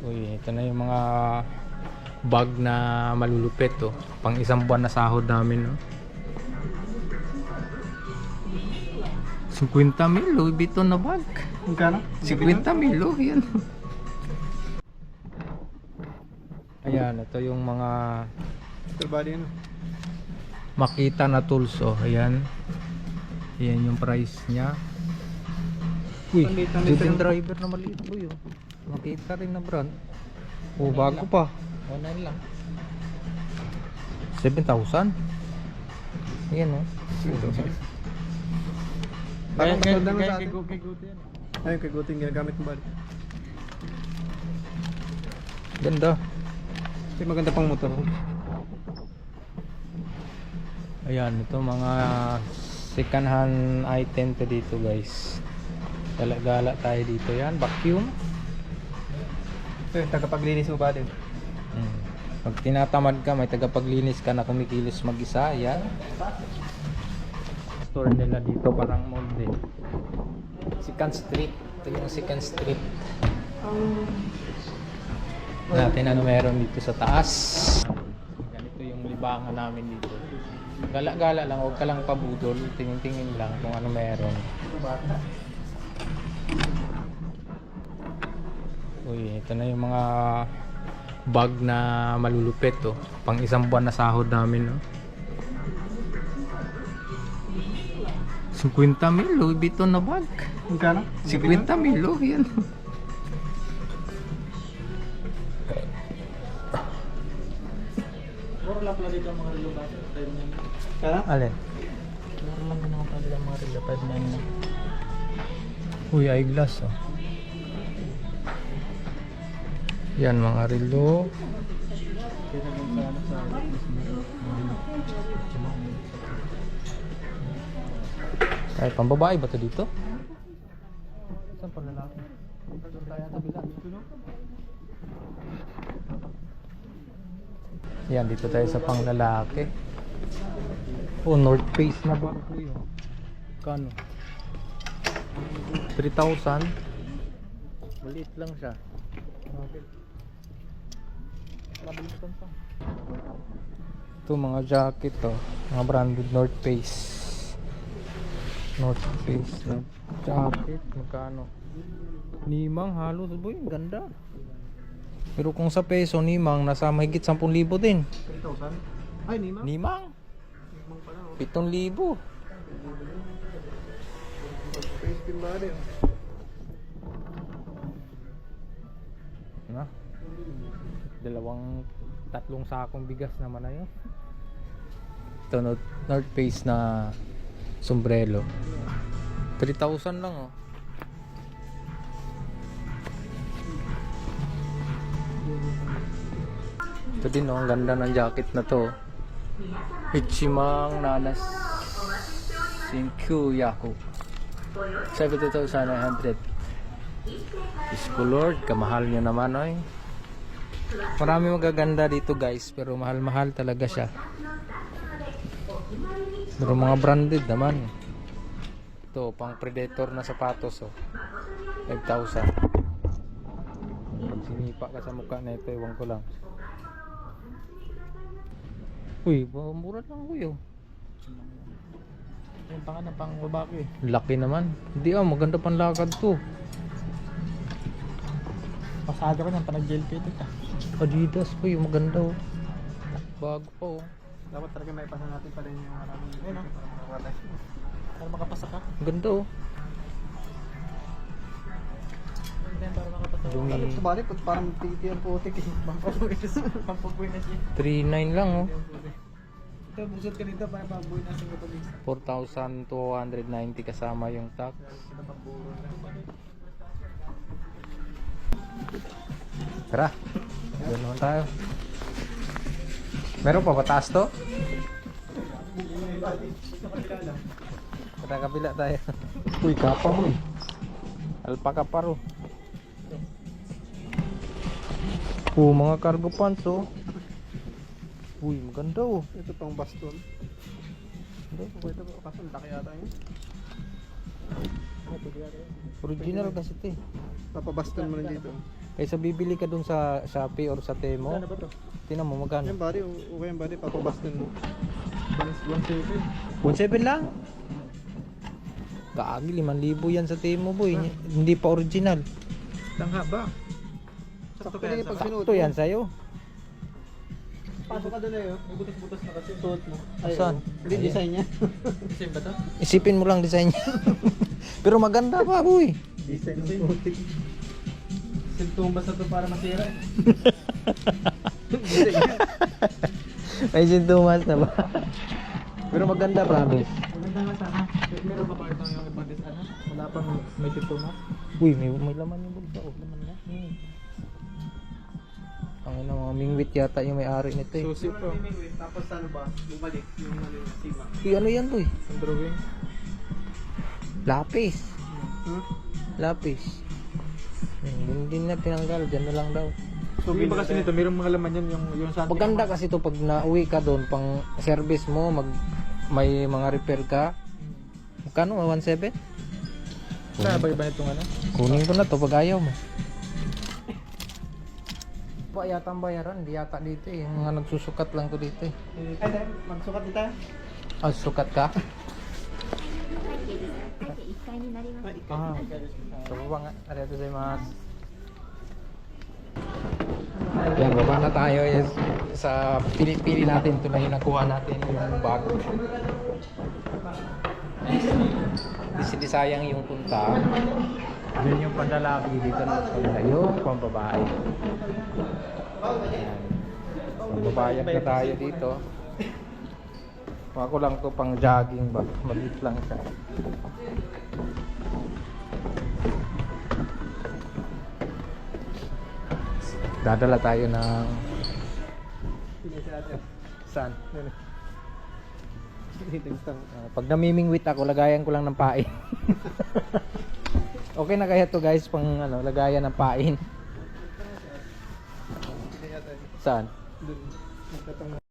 Uy, ito na yung mga bag na malulupit oh. Pang isang buwan na sahod namin oh. 50,000 Louis Vuitton na bag. Magkano? 50,000 oh, yan. Ayan, ito yung mga Ito ba din? Makita na tools oh. Ayan. Ayan yung price niya. Uy, Juden driver na maliit po yun. Makita rin na brand. Oh, bago pa. Online lang. 7,000. Ayan oh. 7,000. Kaya Parang maganda na sa kay atin. Guti yan. Ayun, kay Guting ginagamit mo ba? Ganda. Ito yung maganda pang motor. Ayan, ito mga second hand item to dito guys. Gala-gala tayo dito yan. Vacuum. Ito yung tagapaglinis mo ba din? Pag tinatamad ka, may tagapaglinis ka na kumikilos mag-isa. Ayan. Store nila dito parang mall din. Second Street. Ito yung Second Street. Natin ano meron dito sa taas. Ganito yung libangan namin dito. Gala-gala lang, huwag ka lang pabudol. Tingin-tingin lang kung ano meron. Uy, ito na yung mga bag na malulupit oh. Pang isang buwan na sahod namin oh. 50,000 Louis Vuitton na bag. Magkano? 50,000 oh, yan. Mura lang pala dito ang mga relo ba? Kano? Alin? Mura lang din ako pala dito ang mga relo 599. Uy, eyeglass oh. Yan mga relo. Kaya lang sa ano sa Ay, pambabae ba ito dito? Saan pa lalaki? Doon tayo sa bila. Yan, dito tayo sa panglalaki. Oh, North Face na ba? Kano? 3,000. Maliit lang siya. Ito mga jacket to. Mga branded North Face. North Face na jacket. Magkano? Nimang halos. Boy, ganda. Pero kung sa peso, nimang nasa mahigit 10,000 din. 3,000? Ay, Nima? Nimang? Nimang pala. 7,000. Face din ba din? Na? Tatlong sakong bigas naman na yun. Ito, North Face na sombrero. 3,000 lang oh. Ito din oh, ang ganda ng jacket na to. Ichimang Nanas Shinkyu Yaku 7,900. Lord, kamahal nyo naman oy. Marami magaganda dito guys, pero mahal-mahal talaga siya. Pero mga branded naman. Ito, pang Predator na sapatos oh. 5,000. Pag sinipa ka sa mukha na ito, ewan ko lang. Uy, mura lang kuya. yung pangalan pang babae. Laki naman. Hindi maganda pang lakad to. Pasado ko nang panag-gel fitted ka. Adidas po yung maganda oh. Bago pa oh. Dapat talaga may pasa natin pala yung maraming Ayun, oh. Para makapasa ka. Maganda oh. Para makapasa ka. Dumi. Ito ba rin? Parang titi ang putik eh. Pampabuhay na siya. 3,900 lang oh. Ito, busot ka dito para pabuhay na sa kapatid. 4,290 kasama yung tax. Tara. Doon naman tayo. Meron pa ba taas to? Tara, kabila tayo. Uy, kapa mo eh. Alpaka paro. Mga cargo pants oh. Uy, maganda oh. Ito pang baston. Hindi. Ito pa baston. Laki yata yun. Original kasi ito eh. Papabaston mo lang dito. Kaysa bibili ka dun sa Shopee or sa Temo. Ano ba to? Tinan mo magkano. Yung body, okay yung body, papabastin mo. 1.7. 1.7 lang. Kaagi 5,000 yan sa Temo boy. Hindi pa original. Tangha ba? Sakto lang yung pag sinuot Ito yan sa'yo. Pasok ka doon eh, oh. May butas-butas na kasi. Suot mo. Saan? Hindi, design niya. Design ba to? Isipin mo lang design niya. Pero maganda pa boy. Design ng putik. Sintumbas na to para masira. May sintomas na ba? Pero maganda promise. Maganda nga sana. Meron pa ba itong ibang design? Wala pang may sintumbas. Uy, may laman yung bulsa. Oh, laman na. Ang ina mga mingwit yata yung may-ari nito eh. Susi po. Tapos ano ba, bumalik yung sima. Uy, ano yan boy? Ang drawing. Lapis. Hmm? Lapis. Hindi na tinanggal, dyan na lang daw. So, iba kasi nito, mayroong mga laman yan yung sa Maganda kasi to pag nauwi ka doon, pang service mo, may mga repair ka. Magkano? 1.7? Sabay ba itong ano? Kunin ko na to pag ayaw mo. Pa yata ang bayaran, hindi yata dito eh. Mga nagsusukat lang to dito eh. Ay, dahil, magsukat dito. Ah, sukat ka? 1階になります。 Ah. So, baba nga. Arigatou gozaimasu. Yan, baba na tayo. Yes. Sa pili-pili natin, ito na yung nakuha natin yung bag. Hindi sayang yung punta. Yun yung pandalaki dito na sa yung pambabae. Yan. Pambabayad na tayo dito. Ako lang to pang jogging ba. Maliit lang siya. Dadala tayo ng saan? Pag namimingwit ako, lagayan ko lang ng pain. Okay na kaya to guys, pang ano, lagayan ng pain. Saan? Doon.